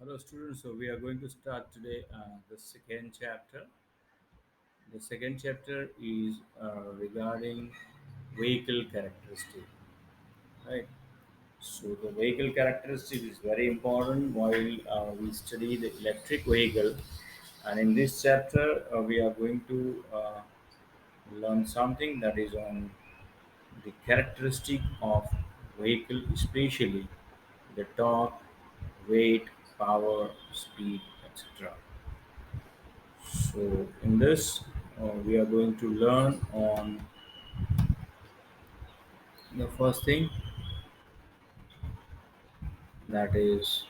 Hello, students. So we are going to start today the second chapter. The second chapter is regarding vehicle characteristic, right? So the vehicle characteristic is very important while we study the electric vehicle. And in this chapter, we are going to learn something that is on the characteristic of vehicle, especially the torque, weight, power, speed, etc. So in this, we are going to learn on the first thing, that is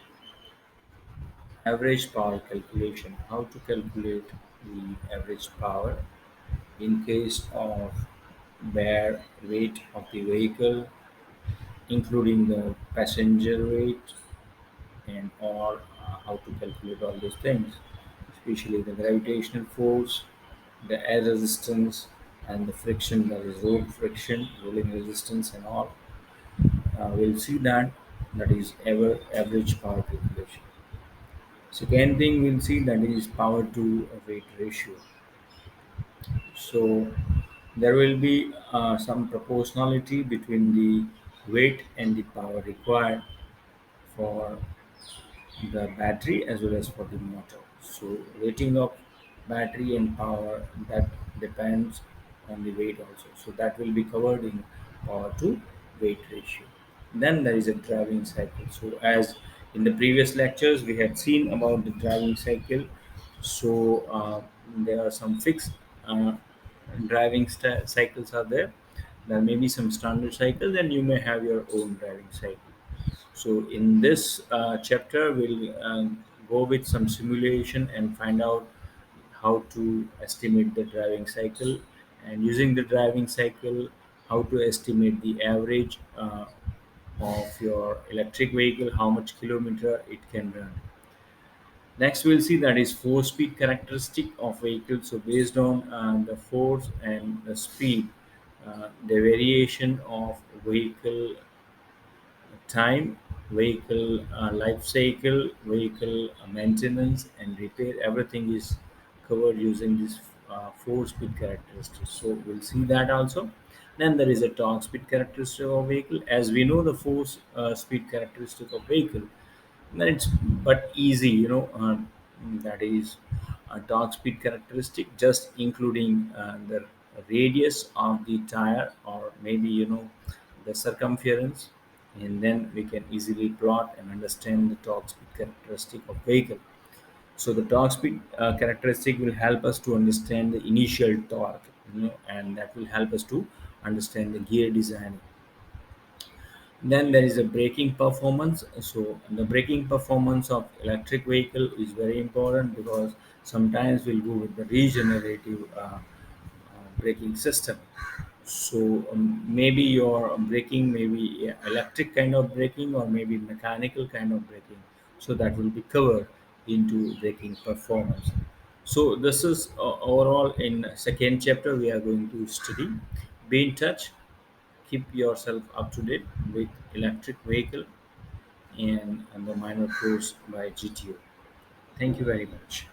average power calculation. How to calculate the average power in case of bare weight of the vehicle, including the passenger weight and all. How to calculate all these things, especially the gravitational force, the air resistance, and the friction, that is road friction, rolling resistance, and all. We'll see that is ever average power calculation. Second thing we'll see, that is power to weight ratio. So there will be some proportionality between the weight and the power required for the battery as well as for the motor. So rating of battery and power, that depends on the weight also. So that will be covered in power to weight ratio. Then there is a driving cycle. So as in the previous lectures we had seen about the driving cycle. So there are some fixed driving cycles are there. There may be some standard cycles, and you may have your own driving cycle. So in this chapter, we'll go with some simulation and find out how to estimate the driving cycle, and using the driving cycle, how to estimate the average of your electric vehicle, how much kilometer it can run. Next, we'll see that is force speed characteristic of vehicle. So based on the force and the speed, the variation of vehicle time, vehicle life cycle, vehicle maintenance and repair, everything is covered using this four speed characteristics. So we'll see that also. Then there is a torque speed characteristic of vehicle. As we know the force speed characteristic of vehicle, then it's but easy, that is a torque speed characteristic, just including the radius of the tire, or maybe the circumference, and then we can easily plot and understand the torque speed characteristic of vehicle. So the torque speed characteristic will help us to understand the initial torque, and that will help us to understand the gear design. Then there is a braking performance. So the braking performance of electric vehicle is very important, because sometimes we'll go with the regenerative braking system. So maybe your braking may be electric kind of braking, or maybe mechanical kind of braking. So that will be covered into braking performance. So this is overall in second chapter we are going to study. Be in touch, keep yourself up to date with electric vehicle and the minor course by GTU. Thank you very much.